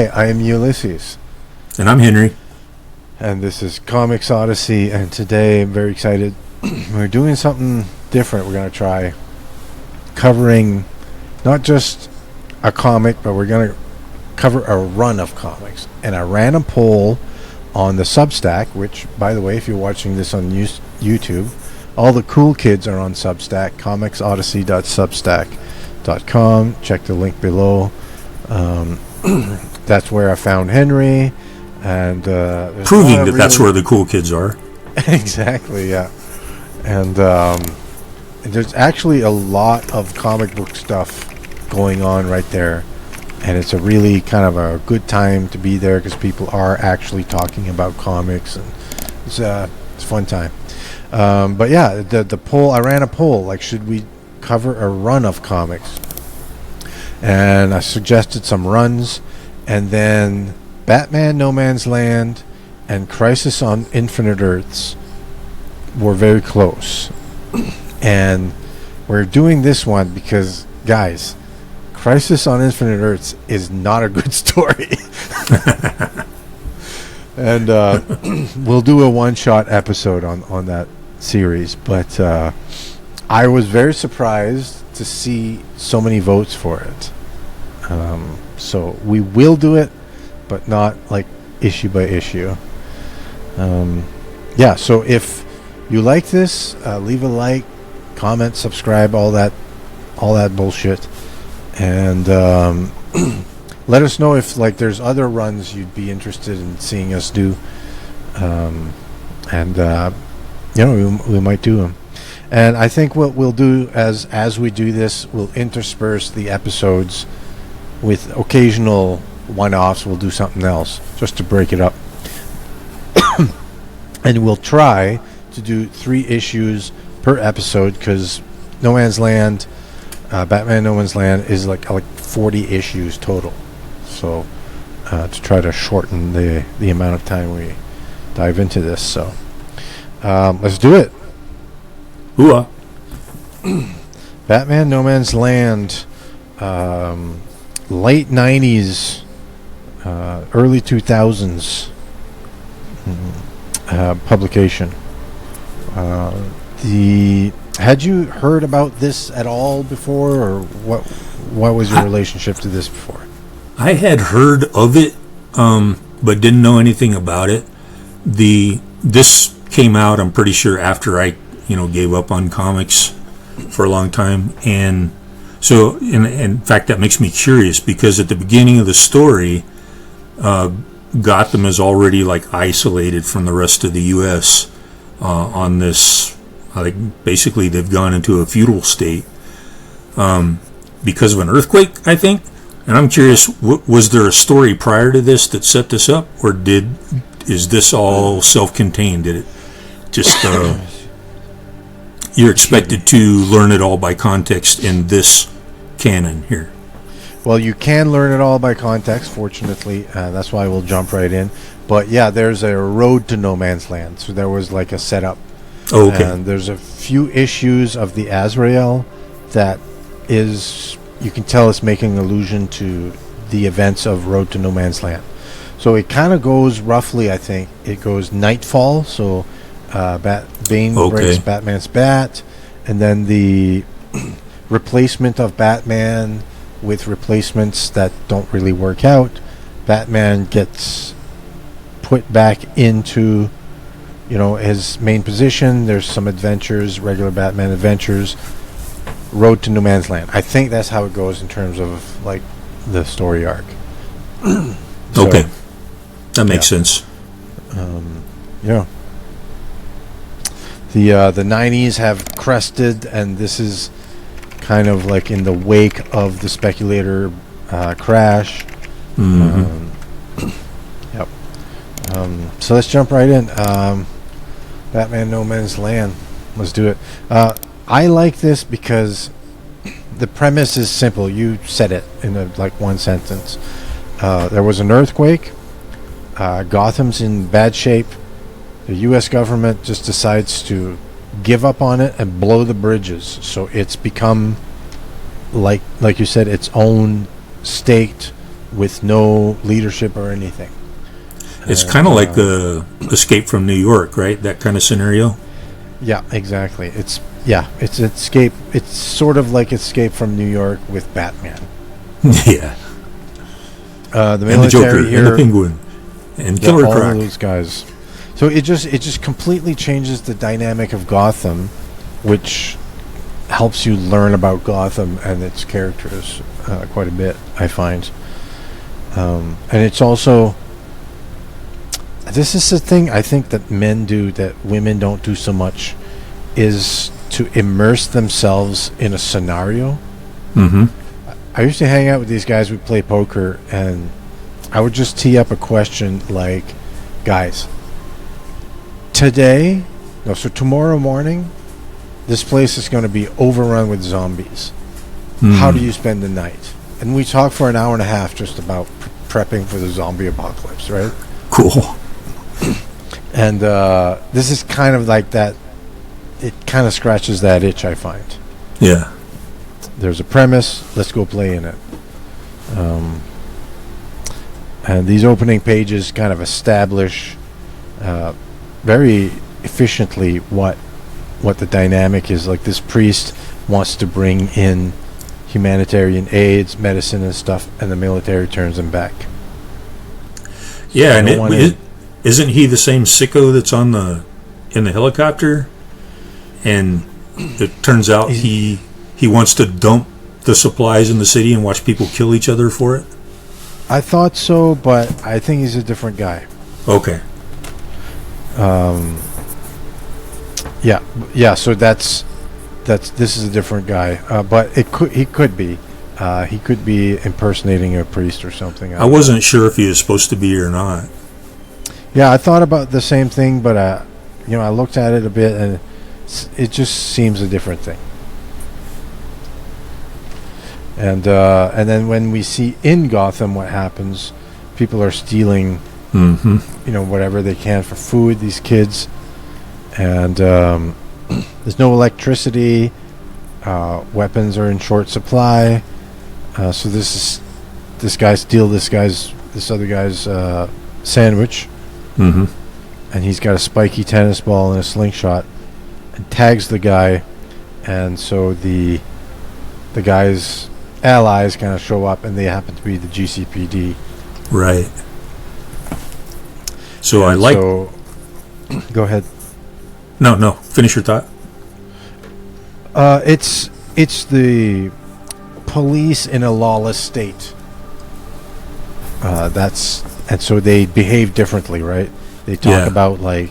Hi, I am Ulysses. And I'm Henry. And this is Comics Odyssey, and today I'm very excited. We're doing something different. We're going to try covering not just a comic, but we're going to cover a run of comics. And I ran a poll on the Substack, which, by the way, if you're watching this on YouTube, all the cool kids are on Substack, comicsodyssey.substack.com. Check the link below. That's where I found Henry, and proving that that's where the cool kids are. Exactly, yeah. And there's actually a lot of comic book stuff going on right there, and it's a really kind of a good time to be there because people are actually talking about comics, and it's a fun time. But yeah, the poll, I ran a poll, like, should we cover a run of comics? And I suggested some runs, and then Batman No Man's Land and Crisis on Infinite Earths were very close. And we're doing this one because, guys, Crisis on Infinite Earths is not a good story. And we'll do a one-shot episode on that series. But I was very surprised to see so many votes for it. So we will do it, but not like issue by issue. Yeah, so if you like this, leave a like, comment, subscribe, all that bullshit, and let us know if like there's other runs you'd be interested in seeing us do, and we might do them. And I think what we'll do as we do this, we'll intersperse the episodes with occasional one-offs. We'll do something else just to break it up. And we'll try to do 3 issues per episode because No Man's Land, Batman No Man's Land is like 40 issues total. So to try to shorten the amount of time we dive into this. So let's do it. Hooah. Batman No Man's Land, late 90s, early 2000s publication. Had you heard about this at all before, or what was your relationship to this before? I had heard of it, but didn't know anything about it. This came out, I'm pretty sure, after I gave up on comics for a long time, and so in fact that makes me curious because at the beginning of the story, Gotham is already like isolated from the rest of the U.S. On this, like basically they've gone into a feudal state because of an earthquake, I think. And I'm curious, was there a story prior to this that set this up, or is this all self-contained? Did it just you're expected to learn it all by context in this canon here? Well, you can learn it all by context, fortunately. That's why we'll jump right in. But yeah, there's a road to No Man's Land. So there was like a setup. Oh, okay. And there's a few issues of the Azrael that is, you can tell it's making allusion to the events of Road to No Man's Land. So it kind of goes roughly, I think, it goes Nightfall. So Bane breaks Batman's bat, and then the replacement of Batman with replacements that don't really work out. Batman gets put back into his main position. There's some adventures, regular Batman adventures, Road to No Man's Land. I think that's how it goes in terms of like the story arc. Okay, that makes sense. Yeah. The 90s have crested, and this is kind of like in the wake of the speculator crash. Mm-hmm. Yep. So let's jump right in. Batman No Man's Land. Let's do it. I like this because the premise is simple. You said it in one sentence. There was an earthquake. Gotham's in bad shape. The U.S. government just decides to give up on it and blow the bridges. So it's become, like you said, its own state with no leadership or anything. It's kind of like the Escape from New York, right? That kind of scenario. Yeah, exactly. It's Escape. It's sort of like Escape from New York with Batman. Yeah. The military And the Joker, here, and the Penguin, and Killer all Croc. of those guys. So it just completely changes the dynamic of Gotham, which helps you learn about Gotham and its characters quite a bit, I find. And it's also, this is the thing I think that men do that women don't do so much, is to immerse themselves in a scenario. Mm-hmm. I used to hang out with these guys. We'd play poker, and I would just tee up a question like, guys, tomorrow morning, this place is going to be overrun with zombies. How do you spend the night? And we talk for an hour and a half just about prepping for the zombie apocalypse, right? Cool. And this is kind of like that. It kind of scratches that itch, I find. Yeah. There's a premise. Let's go play in it. And these opening pages kind of establish very efficiently what the dynamic is. Like, this priest wants to bring in humanitarian aids, medicine and stuff, and the military turns him back. Yeah, and isn't he the same sicko that's in the helicopter? And it turns out he wants to dump the supplies in the city and watch people kill each other for it? I thought so, but I think he's a different guy. Okay. Yeah. So this is a different guy, but he could be impersonating a priest or something. I wasn't sure if he was supposed to be or not. Yeah, I thought about the same thing, but I looked at it a bit, and it just seems a different thing. And then when we see in Gotham what happens, people are stealing, whatever they can for food. These kids, and there's no electricity. Weapons are in short supply. So this guy steals this other guy's sandwich, and he's got a spiky tennis ball and a slingshot, and tags the guy, and so the guy's allies kind of show up, and they happen to be the GCPD. Right. So and go ahead. No. Finish your thought. It's the police in a lawless state. And so they behave differently, right? They talk about, like,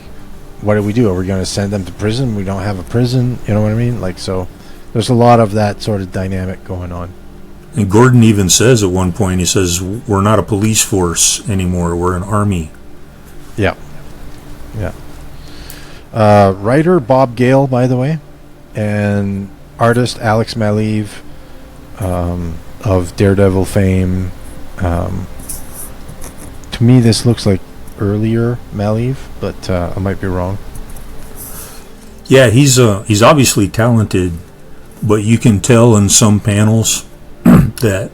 what do we do? Are we going to send them to prison? We don't have a prison. You know what I mean? Like, so there's a lot of that sort of dynamic going on. And Gordon even says at one point, he says, we're not a police force anymore. We're an army. Yeah. Writer Bob Gale, by the way, and artist Alex Maleev, of Daredevil fame. To me, this looks like earlier Maleev, but I might be wrong. Yeah, he's obviously talented, but you can tell in some panels that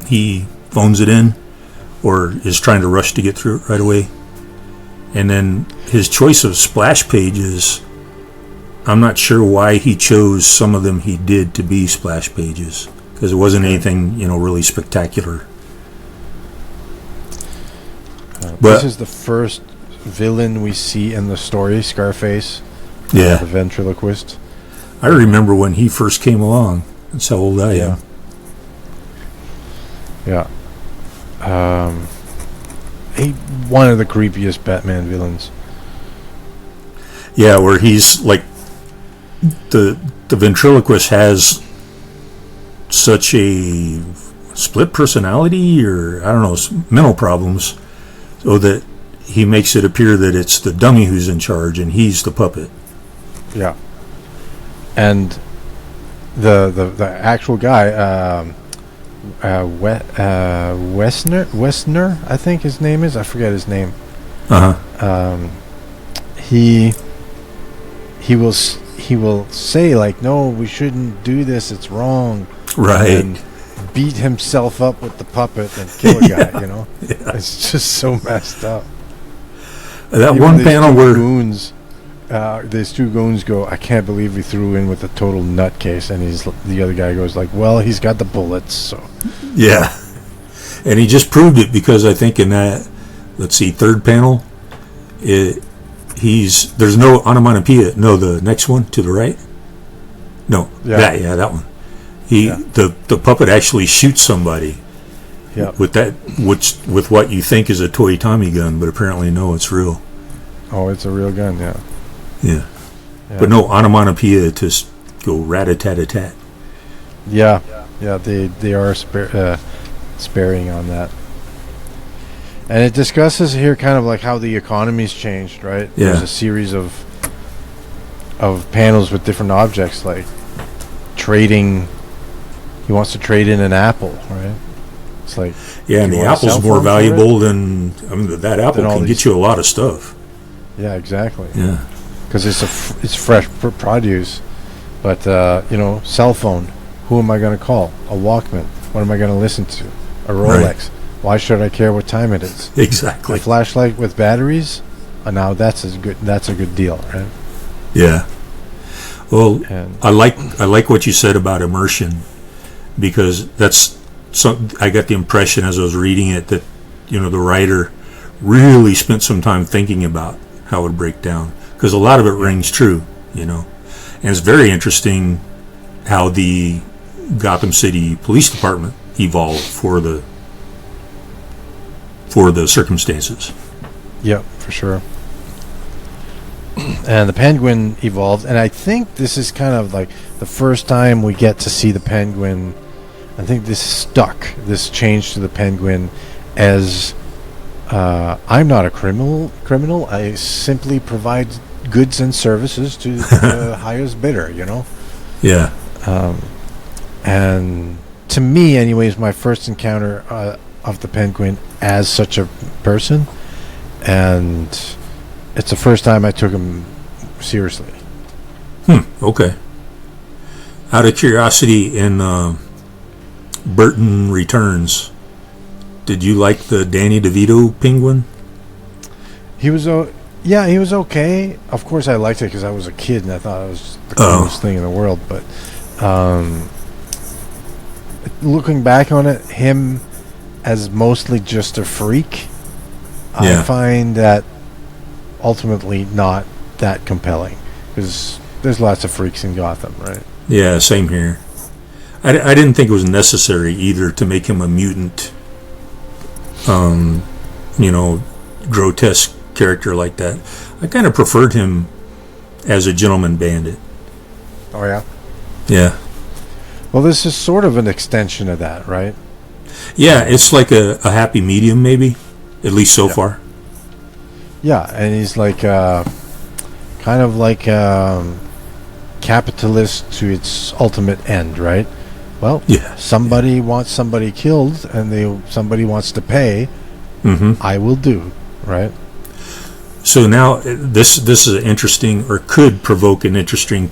he phones it in or is trying to rush to get through it right away. And then his choice of splash pages, I'm not sure why he chose some of them he did to be splash pages, because it wasn't anything, really spectacular. This is the first villain we see in the story, Scarface. Yeah. The ventriloquist. I remember when he first came along. That's how old I am. Yeah. One of the creepiest Batman villains. Yeah, where he's like, the ventriloquist has such a split personality, or I don't know, mental problems, so that he makes it appear that it's the dummy who's in charge and he's the puppet. Yeah. And the actual guy, Westner, I think his name is. I forget his name. He will say, like, no, we shouldn't do this. It's wrong. Right. beat himself up with the puppet and kill a guy. You know, it's just so messed up. That Even one these panel two where goons, these two goons go, I can't believe he threw in with a total nutcase, and the other guy goes like, well, he's got the bullets, so. yeah, and he just proved it because I think in that, let's see, third panel, there's no onomatopoeia. No, the next one to the right. No, that one. The puppet actually shoots somebody. Yeah. With what you think is a toy Tommy gun, but apparently no, it's real. Oh, it's a real gun, yeah. Yeah. But no onomatopoeia to go rat-a-tat-a-tat. Yeah, they are sparing on that. And it discusses here kind of like how the economy's changed, right? Yeah. There's a series of panels with different objects, like trading. He wants to trade in an apple, right? It's like, yeah, and the apple's more valuable than, that apple can get you a lot of stuff. Yeah, exactly. Yeah. Because it's fresh produce. But, cell phone. Who am I going to call? A Walkman. What am I going to listen to? A Rolex. Right. Why should I care what time it is? Exactly. A flashlight with batteries? Now that's a good deal, right? Yeah. Well, I like what you said about immersion, because that's I got the impression as I was reading it that the writer really spent some time thinking about how it would break down, because a lot of it rings true, and it's very interesting how the Gotham City Police Department evolved for the circumstances. Yep, for sure. And the Penguin evolved, and I think this is kind of like the first time we get to see the Penguin. I think this change to the Penguin as I'm not a criminal. I simply provide goods and services to the highest bidder, Yeah. And to me, anyways, my first encounter of the Penguin as such a person, and it's the first time I took him seriously. Okay. Out of curiosity, in Burton Returns, did you like the Danny DeVito Penguin? He was okay. Of course, I liked it because I was a kid and I thought it was the coolest thing in the world. But looking back on it, him as mostly just a freak, I find that ultimately not that compelling, because there's lots of freaks in Gotham, right? Yeah, same here. I didn't think it was necessary either to make him a mutant, grotesque character like that. I kind of preferred him as a gentleman bandit. Oh, yeah? Yeah. Well, this is sort of an extension of that, right? Yeah, it's like a happy medium, maybe, at least so far. Yeah, and he's like kind of like capitalist to its ultimate end, right? Well, somebody wants somebody killed, and somebody wants to pay. I will do, right? So now this is an interesting, or could provoke an interesting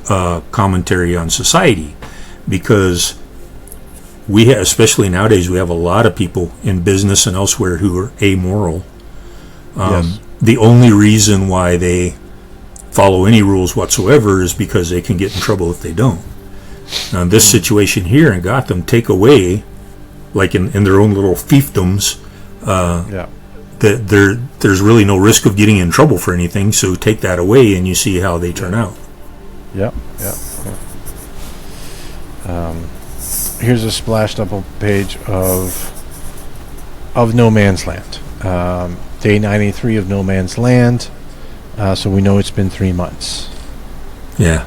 commentary on society, because especially nowadays, we have a lot of people in business and elsewhere who are amoral. The only reason why they follow any rules whatsoever is because they can get in trouble if they don't. Now, in this situation here in Gotham, take away, like in their own little fiefdoms, that there's really no risk of getting in trouble for anything, so take that away and you see how they turn out. Here's a splashed up page of No Man's Land. Day 93 of No Man's Land. So we know it's been 3 months. Yeah.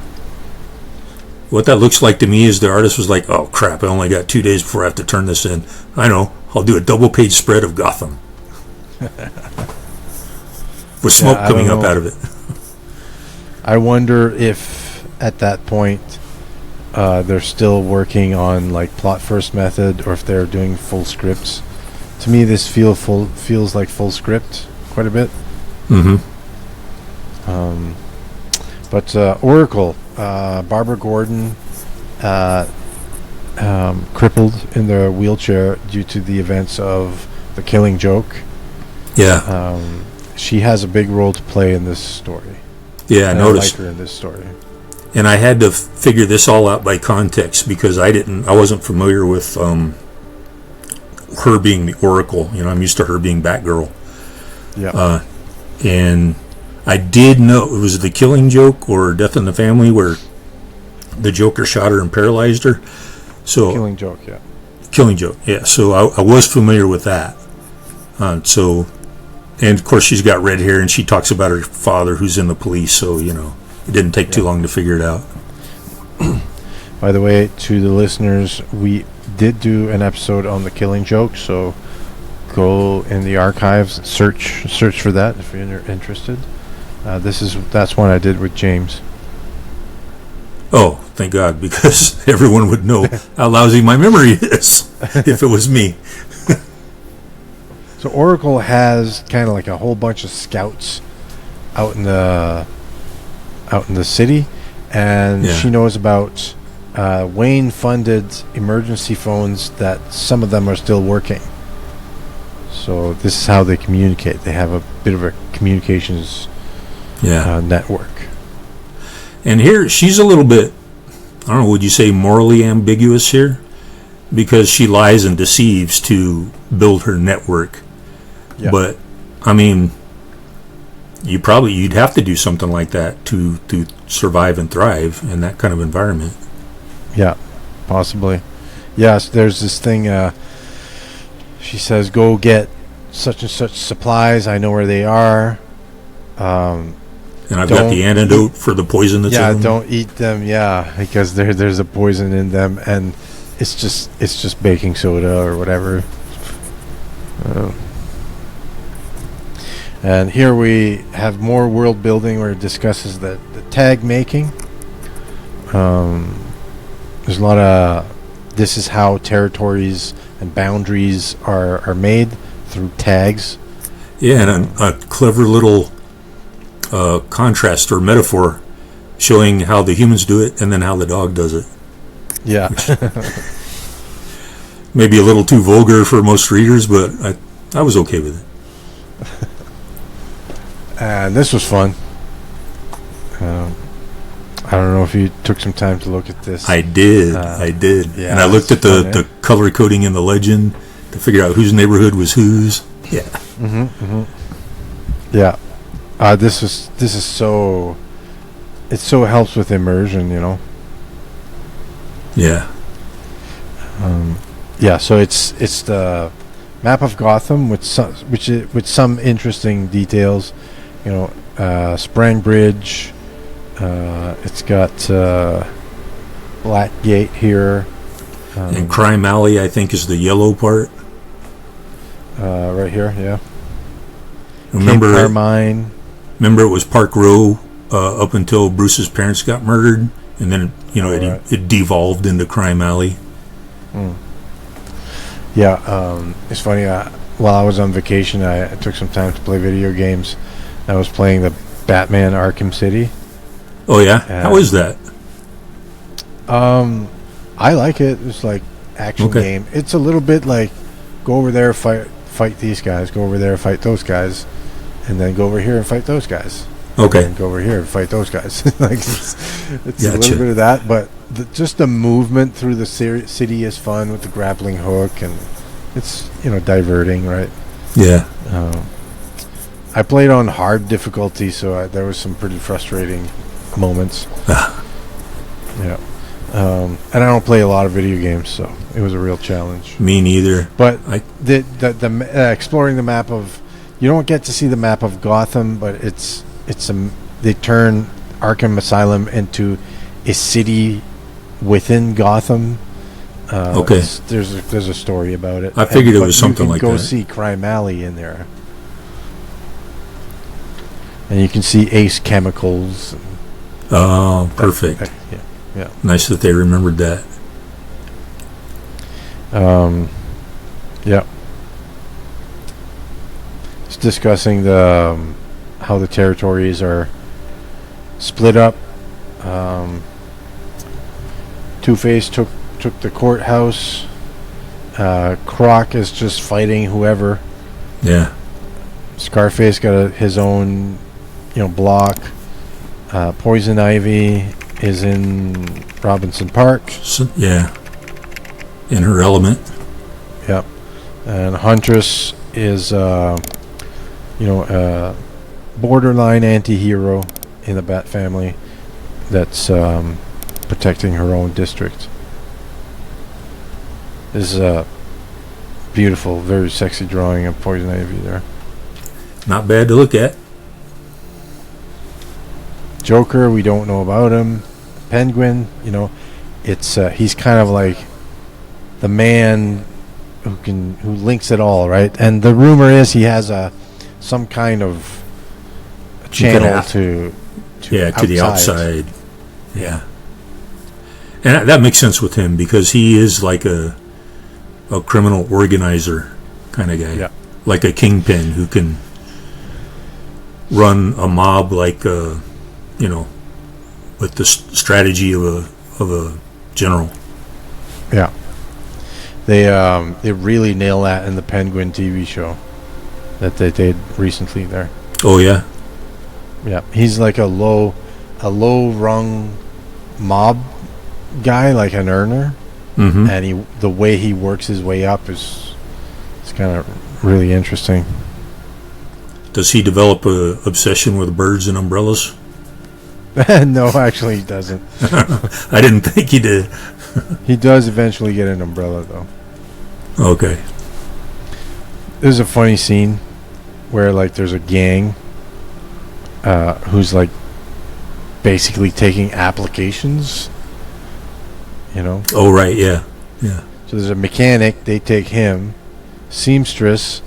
What that looks like to me is the artist was like, oh crap, I only got 2 days before I have to turn this in. I know, I'll do a double page spread of Gotham. With smoke coming up out of it. I wonder if at that point they're still working on like plot first method, or if they're doing full scripts. To me, this feels like full script quite a bit. But Oracle, Barbara Gordon, crippled in the wheelchair due to the events of The Killing Joke. Yeah. She has a big role to play in this story. Yeah, I noticed. I like her in this story. And I had to figure this all out by context because I wasn't familiar with her being the Oracle. I'm used to her being Batgirl. Yeah. And I did know it was The Killing Joke or Death in the Family where the Joker shot her and paralyzed her. So Killing Joke, yeah. Killing Joke, yeah. So I was familiar with that. And of course she's got red hair and she talks about her father who's in the police. So it didn't take too long to figure it out. By the way, to the listeners, we did do an episode on The Killing Joke, so go in the archives, search for that if you're interested. That's one I did with James. Oh, thank God, because everyone would know how lousy my memory is if it was me. So Oracle has kind of like a whole bunch of scouts out in the city, and she knows about Wayne-funded emergency phones that some of them are still working. So this is how they communicate. They have a bit of a communications network. And here, she's a little bit, I don't know, would you say morally ambiguous here? Because she lies and deceives to build her network. Yeah. But, I mean, you'd have to do something like that to survive and thrive in that kind of environment. Yeah, possibly. Yes, there's this thing, she says, go get such and such supplies. I know where they are. And I've got the antidote for the poison that's in them. Yeah, don't eat them, because there's a poison in them, and it's just baking soda or whatever. And here we have more world building where it discusses the tag making. There's a lot of, this is how territories and boundaries are made through tags. Yeah, and a clever little contrast or metaphor showing how the humans do it and then how the dog does it. Yeah. Maybe a little too vulgar for most readers, but I was okay with it. And this was fun. I don't know if you took some time to look at this. I did. Yeah, and I looked at the color coding in the legend to figure out whose neighborhood was whose. Yeah. Yeah. This is so, it so helps with immersion, Yeah. Yeah, so it's the map of Gotham with some interesting details. Sprang Bridge. It's got Blackgate here. And Crime Alley, I think, is the yellow part. Right here, yeah. Remember, Carmine. Remember, it was Park Row up until Bruce's parents got murdered, and then it devolved into Crime Alley. Yeah, it's funny. While I was on vacation, I took some time to play video games. I was playing the Batman Arkham City. Oh yeah, how is that? I like it. It's like action game. It's a little bit like go over there, fight these guys. Go over there, fight those guys, and then go over here and fight those guys. Okay. And go over here and fight those guys. Like it's Gotcha. a little bit of that, but just the movement through the city is fun with the grappling hook, and it's diverting, right? Yeah. I played on hard difficulty, so there was some pretty frustrating moments. Yeah. And I don't play a lot of video games, so it was a real challenge. Me neither. But the exploring the map of, you don't get to see the map of Gotham, but they turn Arkham Asylum into a city within Gotham. Okay. There's a story about it. I figured it was something like that. Go see Crime Alley in there. And you can see Ace Chemicals. Oh, perfect. Yeah. Nice that they remembered that. Yeah. It's discussing how the territories are split up. Two-Face took took the courthouse. Croc is just fighting whoever. Yeah. Scarface got his own, block. Poison Ivy is in Robinson Park. So, yeah. In her element. Yep. And Huntress is, borderline anti-hero in the Bat family that's protecting her own district. This is a beautiful, very sexy drawing of Poison Ivy there. Not bad to look at. Joker, we don't know about him. Penguin, it's he's kind of like the man who links it all, right? And the rumor is he has some kind of channel to the outside. Yeah. And that makes sense with him because he is like a criminal organizer kind of guy. Yeah. Like a kingpin who can run a mob like with the strategy of a general. Yeah. They really nail that in the Penguin TV show that they did recently there. Oh yeah. Yeah. He's like a low rung mob guy, like an earner. Mm-hmm. And the way he works his way up is kind of really interesting. Does he develop a obsession with birds and umbrellas? No, actually he doesn't. I didn't think he did. He does eventually get an umbrella, though. Okay. There's a funny scene where, like, there's a gang who's, like, basically taking applications, Oh, right, yeah. Yeah. So there's a mechanic, they take him. Seamstress,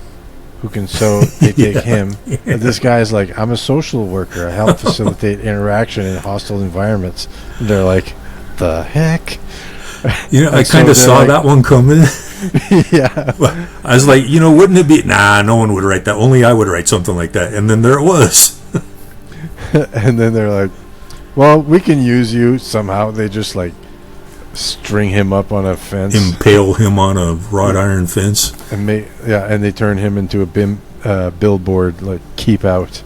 who can sew, they take him. Yeah. And this guy's like, I'm a social worker. I help facilitate interaction in hostile environments. And they're like, the heck? I kind of saw that one coming. Yeah. I was like, wouldn't it be... Nah, no one would write that. Only I would write something like that. And then there it was. And then they're like, well, we can use you somehow. They just, like, string him up on a fence. Impale him on a wrought iron fence. And they turn him into a billboard, like, keep out.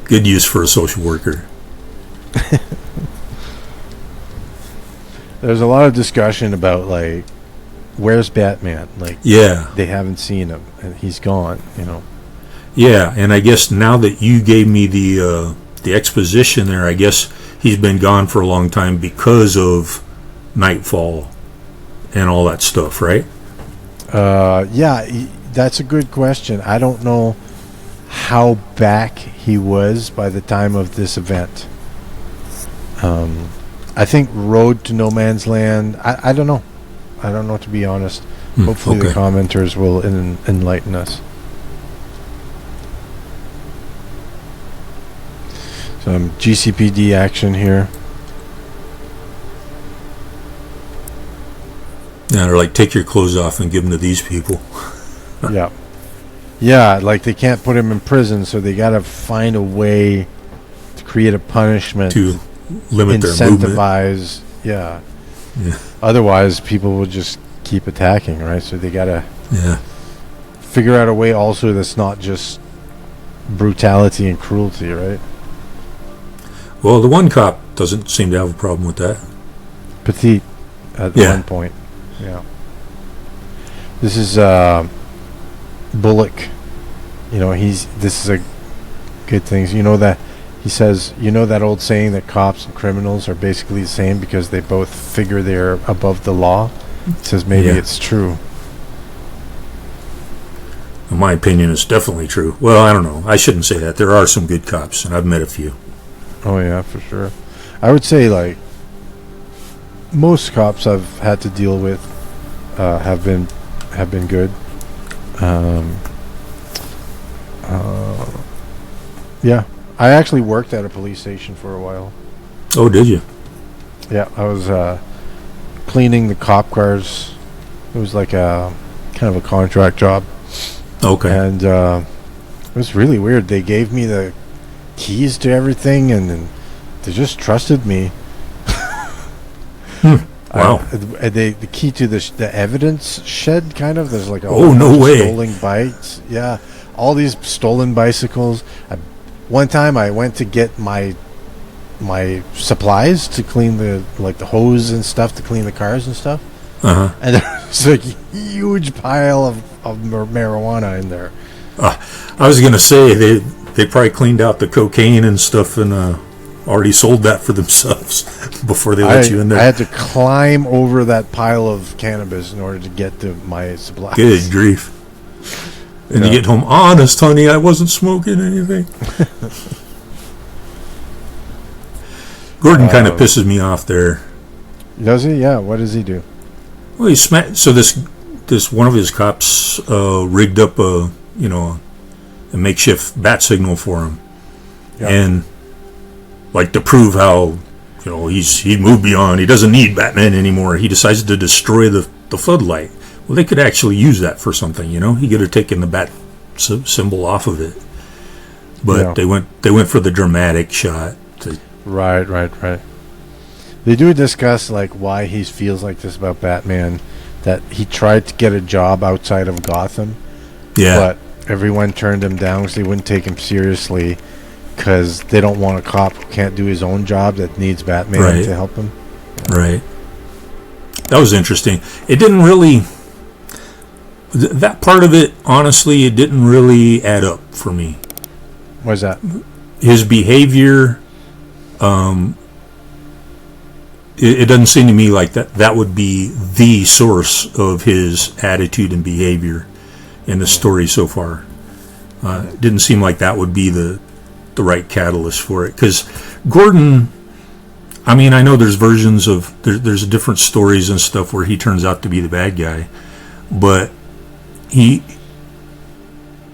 Good use for a social worker. There's a lot of discussion about, like, where's Batman? Like, yeah, they haven't seen him, and he's gone, Yeah, and I guess now that you gave me the exposition there, I guess he's been gone for a long time because of Nightfall and all that stuff, right? That's a good question. I don't know how back he was by the time of this event. I think Road to No Man's Land, I don't know. I don't know, to be honest. Hopefully the commenters will enlighten us. Some GCPD action here. Yeah, they're like, take your clothes off and give them to these people. Yeah. Yeah, like they can't put him in prison, so they got to find a way to create a punishment to limit their movement. Incentivize, yeah. Yeah. Otherwise, people will just keep attacking, right? So they got to figure out a way also that's not just brutality and cruelty, right? Well, the one cop doesn't seem to have a problem with that. Petite at one point. Yeah. This is Bullock. This is a good thing. That he says, that old saying that cops and criminals are basically the same because they both figure they're above the law. He says maybe it's true. In my opinion, it's definitely true. Well, I don't know. I shouldn't say that. There are some good cops, and I've met a few. Oh yeah, for sure. I would say, like, most cops I've had to deal with have been good. Yeah, I actually worked at a police station for a while. Oh, did you? Yeah, I was cleaning the cop cars. It was like a kind of a contract job. Okay. And it was really weird. They gave me the keys to everything, and they just trusted me. Wow. The key to the evidence shed, kind of. There's like a Oh, whole no bunch of way. stolen bikes. Yeah, all these stolen bicycles. One time, I went to get my supplies to clean the hose and stuff to clean the cars and stuff, and there's a huge pile of marijuana in there. I was gonna say they probably cleaned out the cocaine and stuff and already sold that for themselves before they let you in there. I had to climb over that pile of cannabis in order to get to my supplies. Good grief. And you get home, honest, honey, I wasn't smoking anything. Gordon kind of pisses me off there. Does he? Yeah. What does he do? Well, he smacked. So this one of his cops rigged up a makeshift bat signal for him, and like to prove how he moved beyond. He doesn't need Batman anymore. He decides to destroy the floodlight. Well, they could actually use that for something. He could have taken the bat symbol off of it, but they went for the dramatic shot. Right. They do discuss why he feels like this about Batman, that he tried to get a job outside of Gotham, but everyone turned him down because they wouldn't take him seriously because they don't want a cop who can't do his own job that needs Batman to help him. Right. That was interesting. It didn't really... that part of it, honestly, it didn't really add up for me. What's that? His behavior... it doesn't seem to me like that would be the source of his attitude and behavior in the story so far. It didn't seem like that would be the right catalyst for it. Because Gordon, I mean, I know there's versions of, there's different stories and stuff where he turns out to be the bad guy, but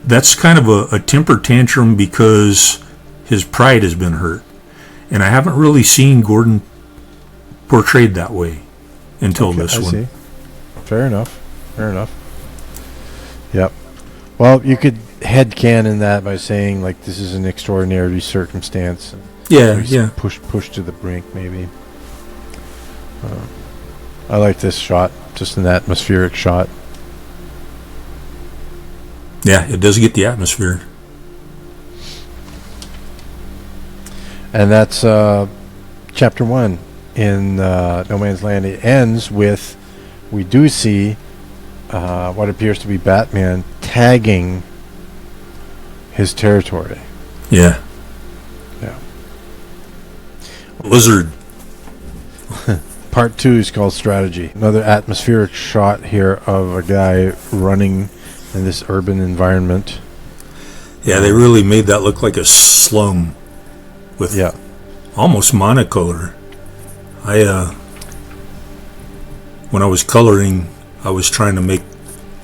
that's kind of a temper tantrum because his pride has been hurt. And I haven't really seen Gordon portrayed that way until this one. See. Fair enough. Yep. Well, you could headcanon that by saying this is an extraordinary circumstance. Yeah. Push to the brink, maybe. I like this shot, just an atmospheric shot. Yeah, it does get the atmosphere. And that's chapter 1 in No Man's Land. It ends with, we do see what appears to be Batman tagging his territory. Yeah. Lizard. Part 2 is called Strategy. Another atmospheric shot here of a guy running in this urban environment. Yeah, they really made that look like a slum with almost monocolor. When I was coloring, I was trying to make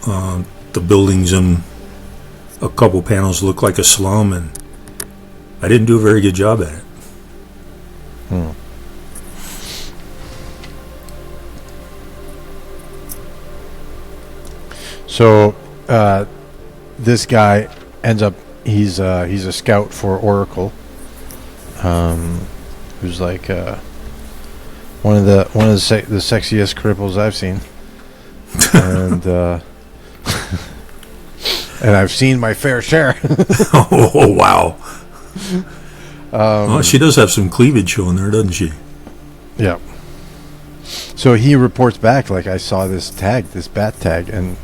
the buildings in a couple panels look like a slum, and I didn't do a very good job at it. So this guy ends up, he's a scout for Oracle, who's one of the sexiest cripples I've seen, and and I've seen my fair share. Oh wow! Well, she does have some cleavage showing there, doesn't she? Yeah. So he reports back, I saw this bat tag, and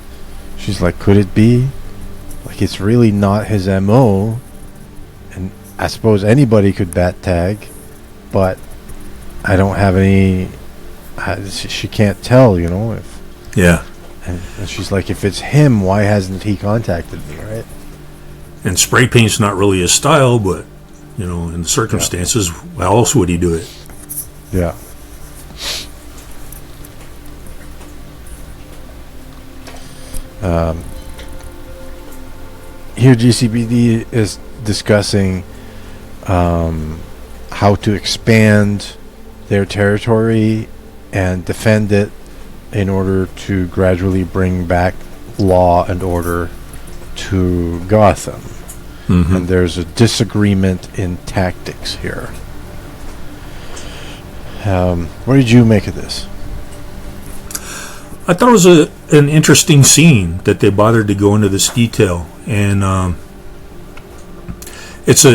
she's like, could it be? It's really not his MO, and I suppose anybody could bat tag, but I don't have any. She can't tell, if. Yeah. And she's like, if it's him, why hasn't he contacted me, right? And spray paint's not really his style, but in the circumstances, how else would he do it? Yeah. Here, GCPD is discussing how to expand their territory and defend it in order to gradually bring back law and order to Gotham. Mm-hmm. And there's a disagreement in tactics here. What did you make of this? I thought it was an interesting scene that they bothered to go into this detail, and it's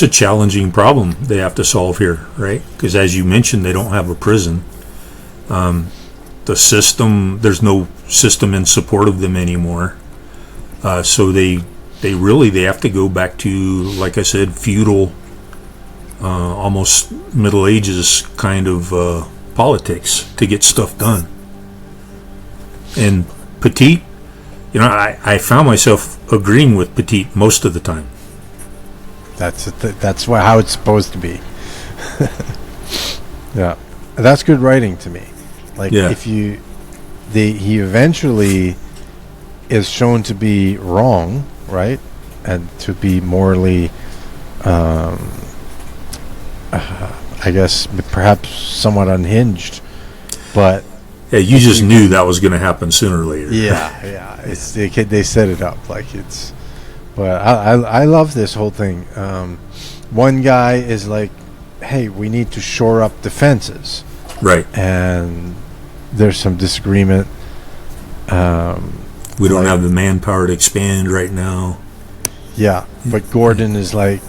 a challenging problem they have to solve here, right? Because as you mentioned, they don't have a prison. The system, there's no system in support of them anymore. So they have to go back to, like I said, feudal, almost Middle Ages kind of politics to get stuff done. And Petite, I found myself agreeing with Petite most of the time. That's how it's supposed to be. Yeah, that's good writing to me. Like, if he eventually is shown to be wrong, right, and to be morally, I guess perhaps somewhat unhinged, but you just knew that was going to happen sooner or later. Yeah. They set it up like it's. But I love this whole thing. One guy is like, "Hey, we need to shore up defenses." Right. And there's some disagreement. We don't have the manpower to expand right now. Yeah, but Gordon is like,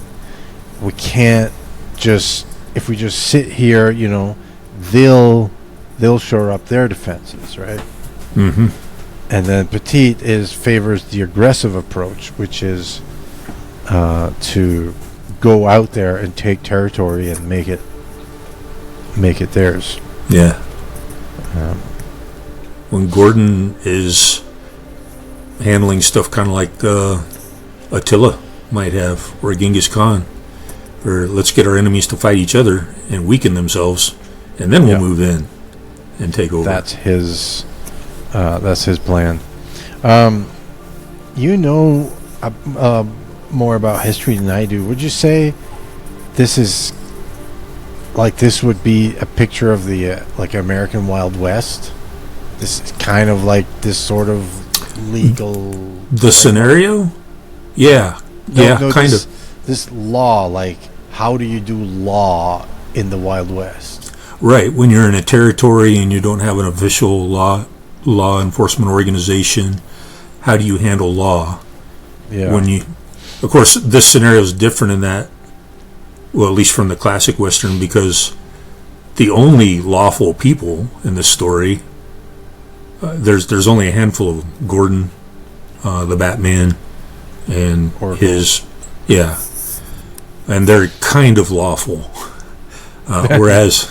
we can't just, if we just sit here, they'll shore up their defenses, right? Mm-hmm. And then Petite favors the aggressive approach, which is to go out there and take territory and make it theirs. Yeah. When Gordon is handling stuff kind of like Attila might have, or Genghis Khan, or let's get our enemies to fight each other and weaken themselves, and then we'll move in and take over. That's his plan. More about history than I do. Would you say this would be a picture of the American Wild West? This is kind of like this sort of legal scenario. Yeah, kind of. This law, like, how do you do law in the Wild West? Right, when you're in a territory and you don't have an official law enforcement organization, how do you handle law? Yeah. Of course, this scenario is different in that, well, at least from the classic Western, because the only lawful people in this story, there's only a handful of Gordon, the Batman, and and they're kind of lawful. Whereas,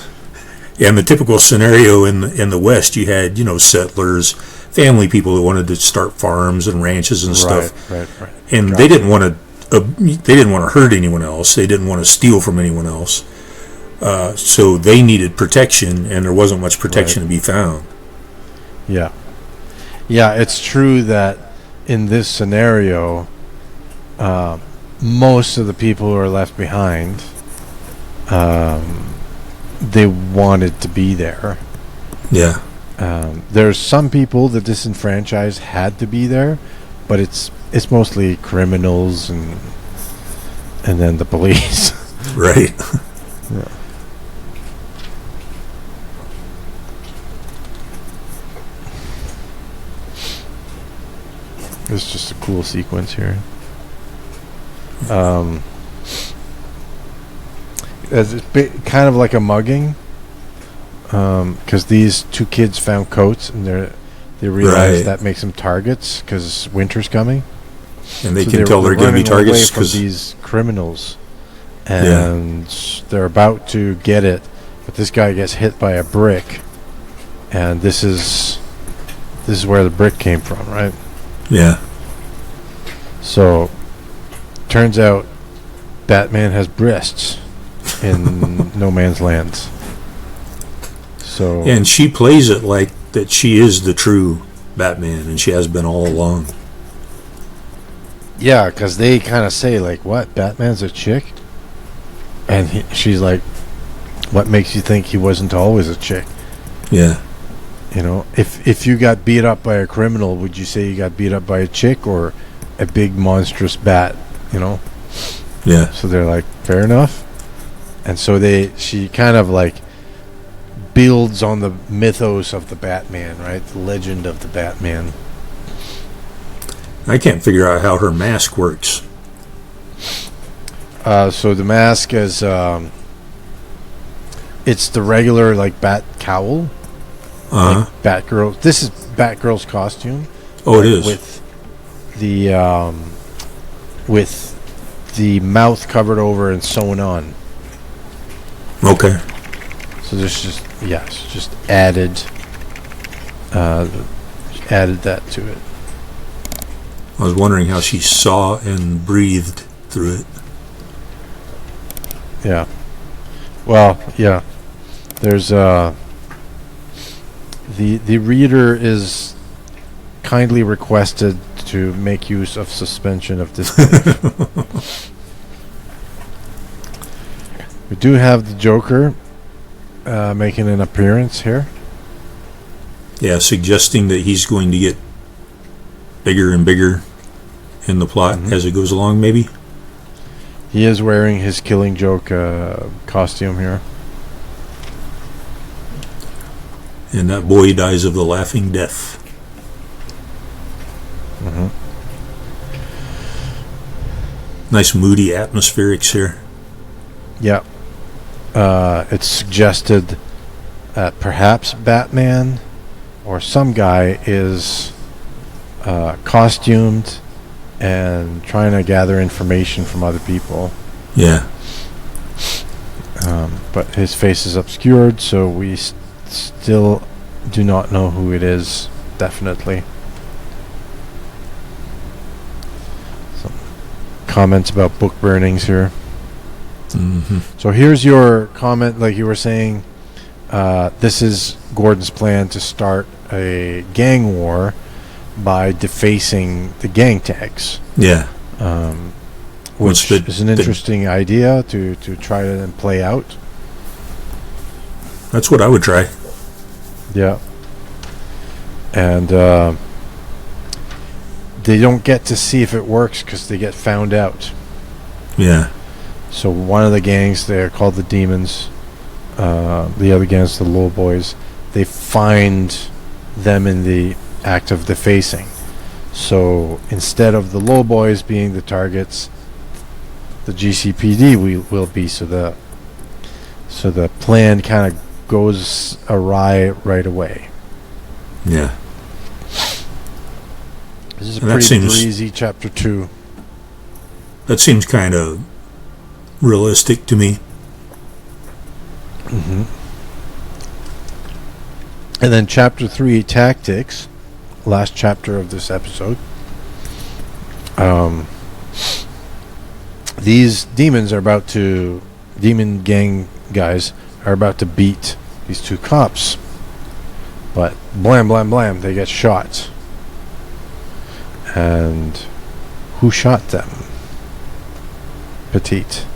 in the typical scenario in the West, you had settlers, family people who wanted to start farms and ranches and stuff, right. And they didn't want to hurt anyone else. They didn't want to steal from anyone else. So they needed protection, and there wasn't much protection to be found. Yeah, it's true that in this scenario, most of the people who are left behind, they wanted to be there. Yeah. There's some people, the disenfranchised, had to be there, but it's mostly criminals and then the police. Right. Yeah. It's just a cool sequence here. It's kind of like a mugging, because these two kids found coats and they realize that makes them targets because winter's coming, and they can tell they're going to be targets because these criminals, and they're about to get it, but this guy gets hit by a brick, and this is where the brick came from, right? Yeah. So, turns out Batman has breasts in No Man's Land. So, and she plays it like that she is the true Batman, and she has been all along. Yeah, because they kind of say, like, what? Batman's a chick? And she's like, what makes you think he wasn't always a chick? Yeah. If you got beat up by a criminal, would you say you got beat up by a chick or a big monstrous bat? Yeah. So they're like, fair enough. And so she kind of like builds on the mythos of the Batman, right? The legend of the Batman. I can't figure out how her mask works. So the mask is it's the regular like bat cowl. Uh-huh. Like Batgirl. This is Batgirl's costume. Oh, it is. With the mouth covered over and sewn on. Okay. So there's just added that to it. I was wondering how she saw and breathed through it. Yeah. Well, yeah. There's the reader is kindly requested to make use of suspension of disbelief. We do have the Joker making an appearance here. Yeah, suggesting that he's going to get bigger and bigger in the plot as it goes along, maybe. He is wearing his Killing Joke costume here. And that boy dies of the laughing death. Mm-hmm. Nice moody atmospherics here. Yeah. It's suggested that perhaps Batman or some guy is costumed and trying to gather information from other people. Yeah. But his face is obscured, so we still do not know who it is, definitely. Some comments about book burnings here. Mm-hmm. So here's your comment, like you were saying, this is Gordon's plan to start a gang war by defacing the gang tags. Yeah. Which is an interesting idea to try to play out. That's what I would try. Yeah. And they don't get to see if it works because they get found out. Yeah. So one of the gangs, they're called the Demons. The other gang's the Low Boys. They find them in the act of defacing. So instead of the Low Boys being the targets, the GCPD will be. So the plan kind of goes awry right away. Yeah. This is a pretty breezy chapter 2. That seems kind of realistic to me. Mm-hmm. And then chapter 3, Tactics, last chapter of this episode. These demons are about to, demon gang guys are about to beat these two cops. But blam, blam, blam, they get shot. And who shot them? Petite.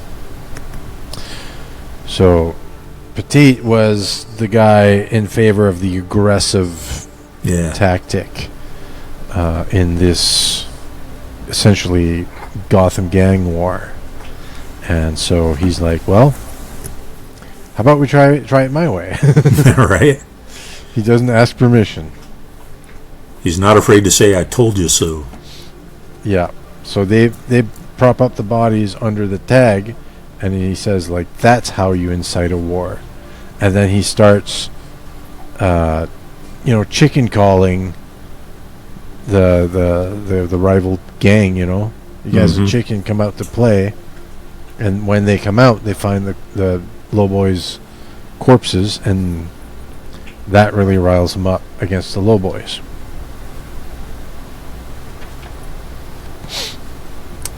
So Petite was the guy in favor of the aggressive tactic in this essentially Gotham gang war. And so he's like, well, how about we try it my way? Right? He doesn't ask permission. He's not afraid to say, I told you so. Yeah. So they prop up the bodies under the tag, and he says, like, that's how you incite a war. And then he starts chicken calling the rival gang, you guys are chicken, come out to play. And when they come out, they find the Low Boys corpses, and that really riles them up against the Low Boys.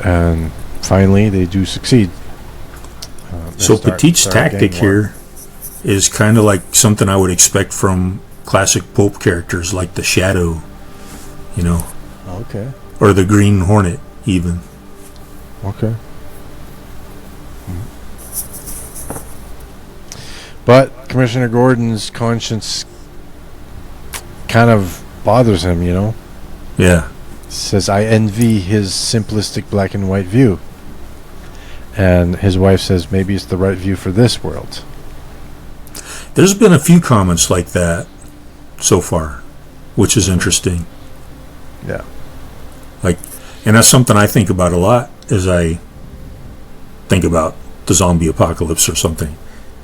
And finally, they do succeed. So Petite's tactic here is kind of like something I would expect from classic pulp characters like the Shadow, Okay. or the Green Hornet, even. Okay. But Commissioner Gordon's conscience kind of bothers him, Yeah. Says, I envy his simplistic black and white view. And his wife says, maybe it's the right view for this world. There's been a few comments like that so far, which is interesting. Yeah. Like, and that's something I think about a lot as I think about the zombie apocalypse or something.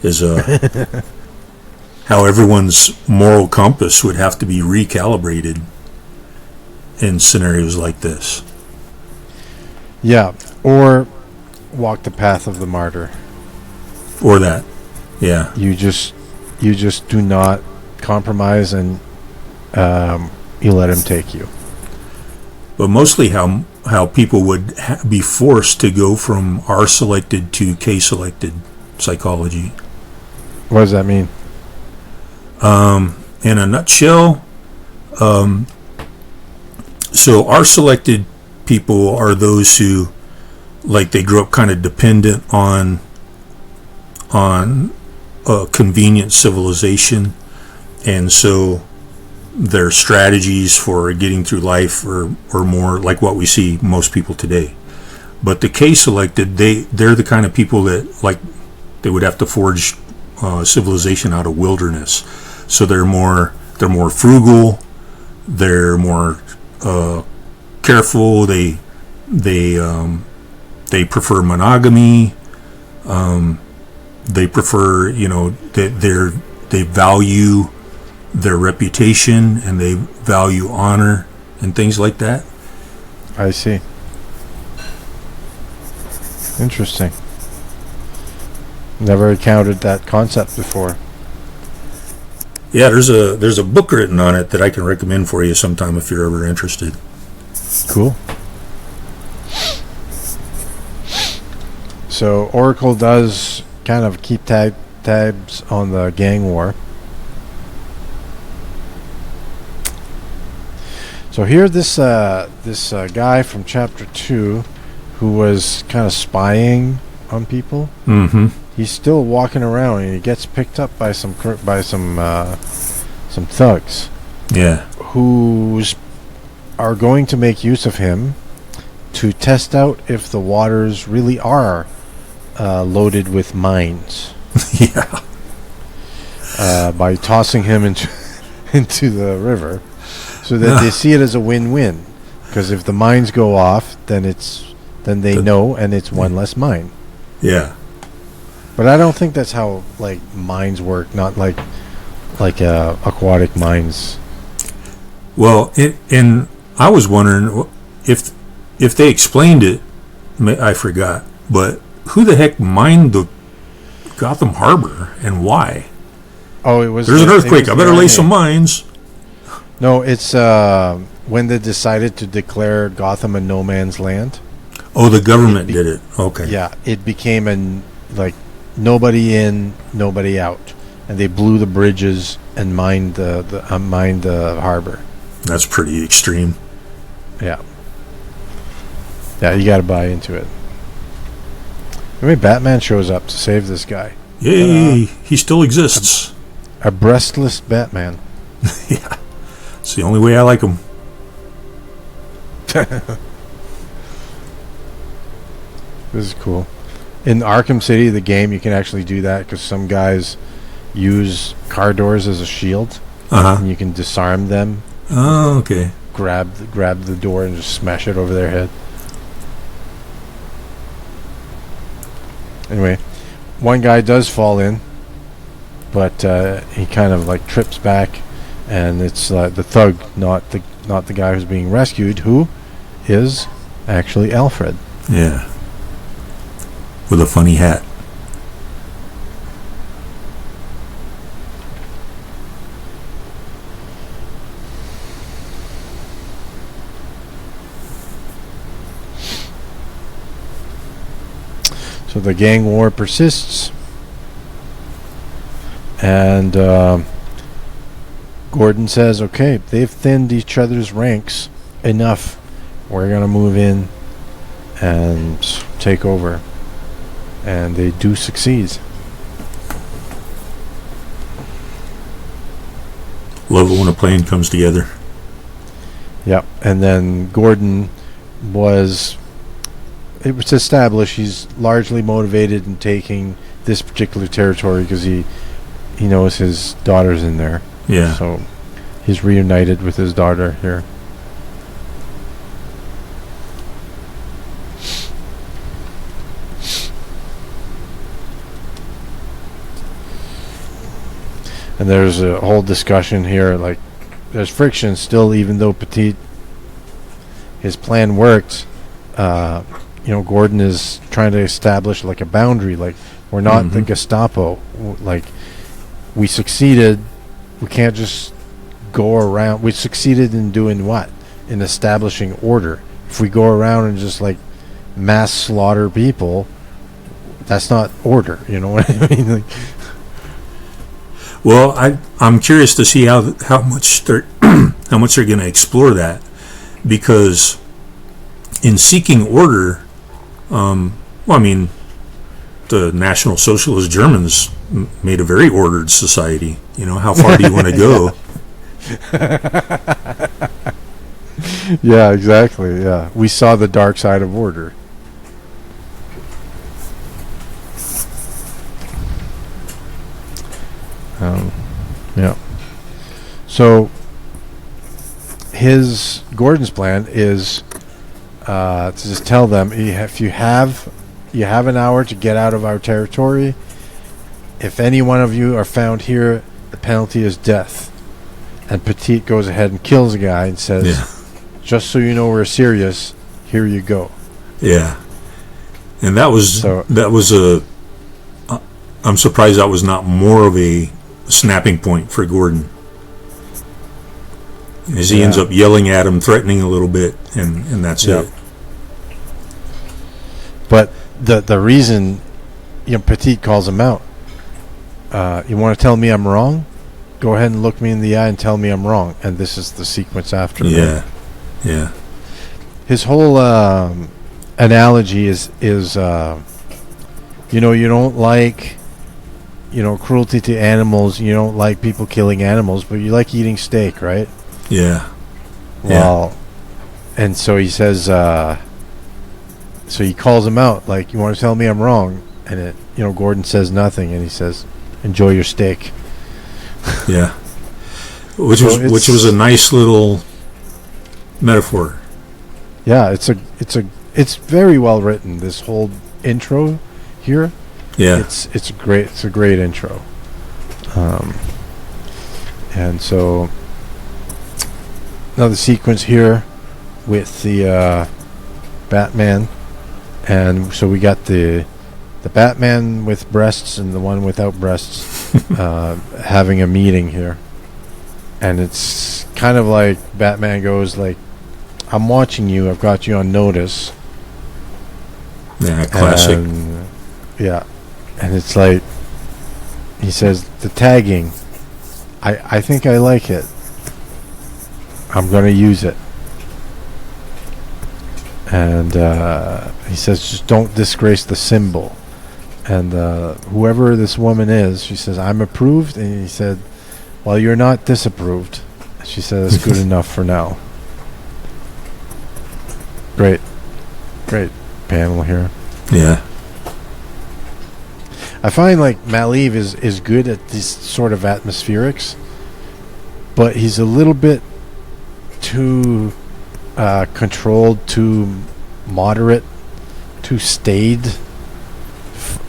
Is how everyone's moral compass would have to be recalibrated in scenarios like this. Yeah. Or walk the path of the martyr. Or that. Yeah. You just do not compromise, and you let him take you. But mostly how people would be forced to go from R-selected to K-selected psychology. What does that mean? In a nutshell, so R-selected people are those who, like, they grew up kind of dependent on a convenient civilization, and so their strategies for getting through life are more like what we see most people today. But the K-selected, they're the kind of people that, like, they would have to forge civilization out of wilderness. So they're more frugal, they're more careful. They prefer monogamy. They prefer, they value their reputation, and they value honor and things like that. I see. Interesting. Never encountered that concept before. Yeah, there's a book written on it that I can recommend for you sometime if you're ever interested. Cool. So Oracle does kind of keep tabs on the gang war. So here, this guy from chapter 2, who was kind of spying on people. Mm-hmm. He's still walking around, and he gets picked up by some thugs. Yeah. Who are going to make use of him to test out if the waters really are loaded with mines. Yeah. By tossing him into the river, so that they see it as a win-win. Because if the mines go off, then they know, and it's one less mine. Yeah. But I don't think that's how, like, mines work. Not like aquatic mines. Well, and I was wondering if they explained it. I forgot. But who the heck mined the Gotham Harbor, and why? Oh, it was. There's an earthquake. I better lay some mines. No, it's when they decided to declare Gotham a no man's land. Oh, the government did it. Okay. Yeah, it became nobody in, nobody out, and they blew the bridges and mined the harbor. That's pretty extreme. Yeah. Yeah, you got to buy into it. Maybe Batman shows up to save this guy. Yay! He still exists. A breastless Batman. Yeah. It's the only way I like him. This is cool. In Arkham City, the game, you can actually do that because some guys use car doors as a shield. Uh-huh. And you can disarm them. Oh, okay. Grab the door and just smash it over their head. Anyway, one guy does fall in, but he kind of like trips back, and it's the thug, not the guy who's being rescued, who is actually Alfred. Yeah. With a funny hat. So the gang war persists, and Gordon says, okay, they've thinned each other's ranks enough. We're going to move in and take over. And they do succeed. Love it when a plan comes together. Yep. And then Gordon it was established he's largely motivated in taking this particular territory because he he knows his daughter's in there. Yeah. So he's reunited with his daughter here. And there's a whole discussion here, like there's friction still, even though Petit, his plan worked. Gordon is trying to establish like a boundary, like we're not the Gestapo, like we succeeded, we can't just go around. We succeeded in doing what? In establishing order. If we go around and just like mass slaughter people, that's not order, you know what I mean? Like, well, I'm curious to see how much they're how much they're going to explore that, because in seeking order, the National Socialist Germans made a very ordered society. You know, how far do you want to go? Yeah, exactly. Yeah, we saw the dark side of order. Yeah. So Gordon's plan is to just tell them, if you have an hour to get out of our territory. If any one of you are found here, the penalty is death. And Petit goes ahead and kills a guy and says, just so you know we're serious, here you go. Yeah. And that was I'm surprised that was not more of a snapping point for Gordon, as he ends up yelling at him, threatening a little bit, and that's it. But the reason, Petit calls him out. You want to tell me I'm wrong? Go ahead and look me in the eye and tell me I'm wrong. And this is the sequence after. Yeah, yeah. His whole analogy is you don't like cruelty to animals. You don't like people killing animals, but you like eating steak, right? Yeah. Well, and so he says. So he calls him out, like, you want to tell me I'm wrong? And Gordon says nothing, and he says, enjoy your steak. Yeah. Which was a nice little metaphor. Yeah, it's very well written, this whole intro here. Yeah. It's a great intro. And so another sequence here with the Batman. And so we got the Batman with breasts and the one without breasts having a meeting here. And it's kind of like Batman goes like, I'm watching you, I've got you on notice. Yeah, classic. And it's like, he says, the tagging, I think I like it. I'm going to use it. And he says, just don't disgrace the symbol. And whoever this woman is, she says, I'm approved. And he said, well, you're not disapproved. She said, that's good enough for now. Great panel here. Yeah. I find like Maliv is good at these sort of atmospherics, but he's a little bit too controlled, too moderate, too staid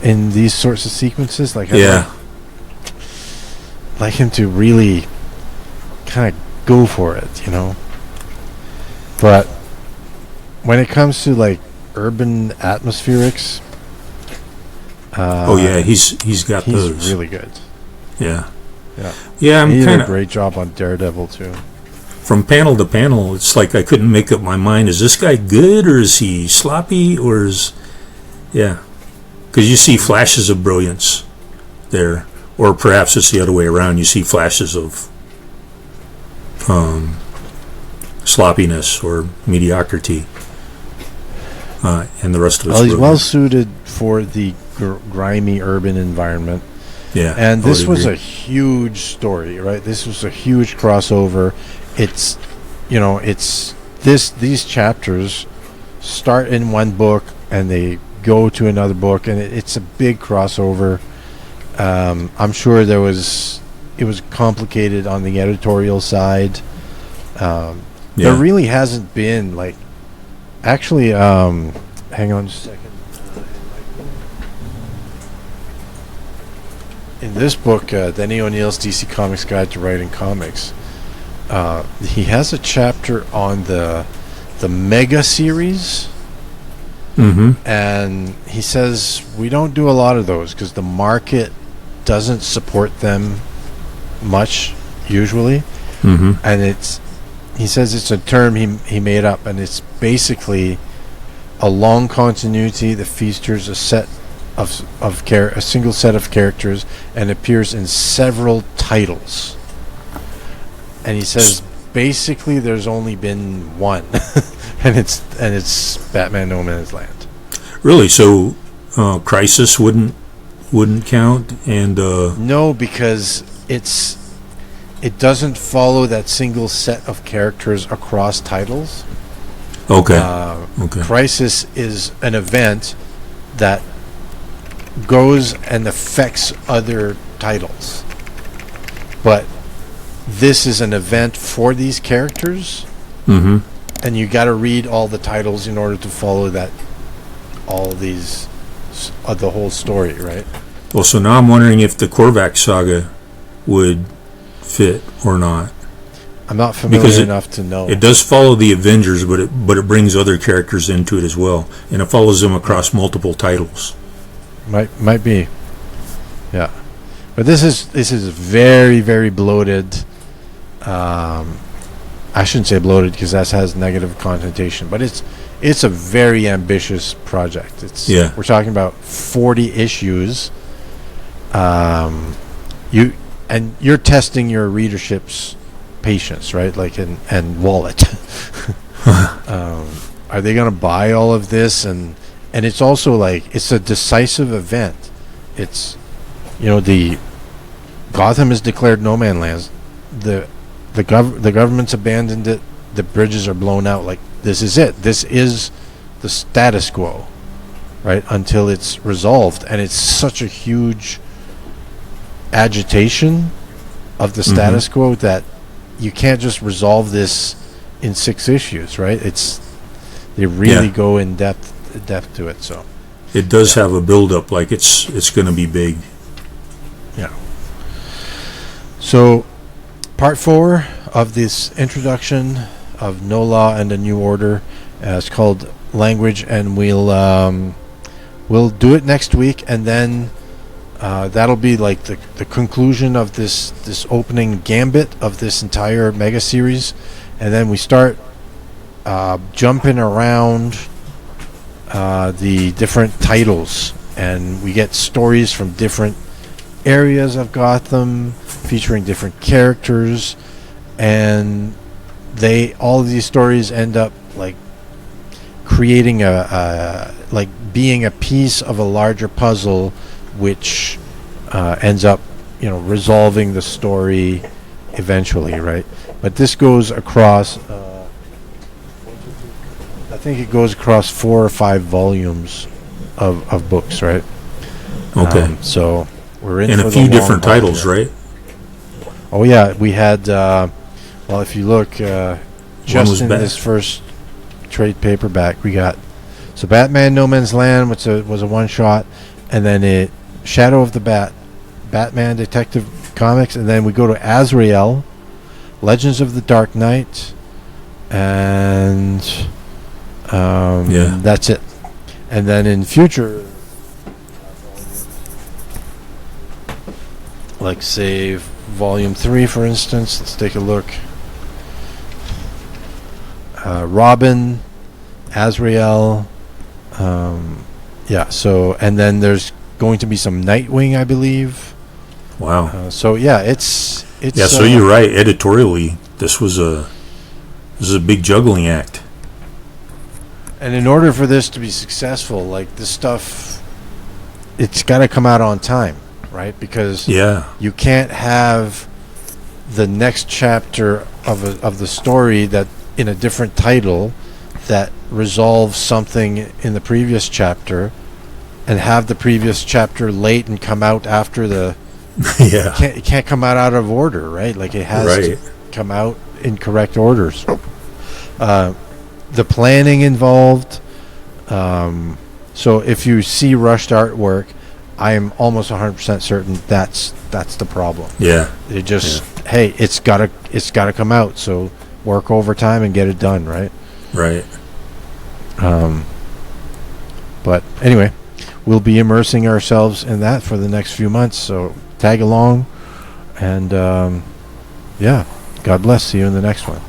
in these sorts of sequences. Like I'd like him to really kind of go for it, But when it comes to like urban atmospherics, he's got those. He's really good. Yeah. He did a great job on Daredevil too. From panel to panel, it's like I couldn't make up my mind. Is this guy good, or is he sloppy, or is... Yeah. Because you see flashes of brilliance there. Or perhaps it's the other way around. You see flashes of sloppiness or mediocrity. And the rest of us... Well, he's well suited for the grimy urban environment. Yeah. And this was a huge story, right? This was a huge crossover. It's, these chapters start in one book and they go to another book, and it's a big crossover. I'm sure it was complicated on the editorial side. There really hasn't been like, actually, hang on just a second. In this book, Denny O'Neill's DC Comics Guide to Writing Comics, he has a chapter on the Mega series. Mm-hmm. And he says we don't do a lot of those because the market doesn't support them much usually. Mm-hmm. And he says it's a term he made up, and it's basically a long continuity that features a single set of characters and appears in several titles. And he says basically there's only been one. And it's Batman No Man's Land. Really? So Crisis wouldn't count, and no, because it doesn't follow that single set of characters across titles. Okay. Crisis is an event that goes and affects other titles, but this is an event for these characters. Mm-hmm. And you got to read all the titles in order to follow the whole story, right? Well, so now I'm wondering if the Korvac saga would fit or not. I'm not familiar enough to know. It does follow the Avengers, but it brings other characters into it as well, and it follows them across multiple titles. Might be, yeah. But this is very, very bloated. I shouldn't say bloated because that has negative connotation, but it's a very ambitious project. We're talking about 40 issues. You're testing your readership's patience, right? Like and wallet. Are they going to buy all of this? And it's also like it's a decisive event. It's the Gotham is declared no man lands. The government's abandoned it. The bridges are blown out. Like, this is it. This is the status quo, right? Until it's resolved. And it's such a huge agitation of the status quo that you can't just resolve this in 6 issues, right? They really go in depth to it. So it does have a build-up, like it's going to be big. Yeah. So Part 4 of this introduction of No Law and a New Order is called Language, and we'll do it next week, and then that'll be like the conclusion of this opening gambit of this entire mega series, and then we start jumping around the different titles, and we get stories from different areas of Gotham featuring different characters, and all of these stories end up like creating being a piece of a larger puzzle, which ends up resolving the story eventually, right? But this goes across I think it goes across 4 or 5 volumes of books, right? Okay. So we're in and for a few the different long haul, titles, yeah. right? Oh yeah, we had if you look just in back. this first trade paperback, we got Batman No Man's Land, which was a one shot, and then Shadow of the Batman Detective Comics, and then we go to Azrael, Legends of the Dark Knight, and that's it. And then in future, like say Volume 3, for instance, let's take a look. Robin, Azrael, so, and then there's going to be some Nightwing, I believe. Wow. So it's so you're right. Editorially, this is a big juggling act. And in order for this to be successful, like this stuff, it's got to come out on time, right? Because you can't have the next chapter of the story that in a different title that resolves something in the previous chapter, and have the previous chapter late and come out after the. Yeah. It can't come out of order, right? Like it has Right. to come out in correct orders. The planning involved. So if you see rushed artwork, I am almost 100% certain that's the problem. Yeah. It just hey, it's gotta come out. So work overtime and get it done, right? Right. But anyway, we'll be immersing ourselves in that for the next few months. So tag along, and yeah, God bless. See you in the next one.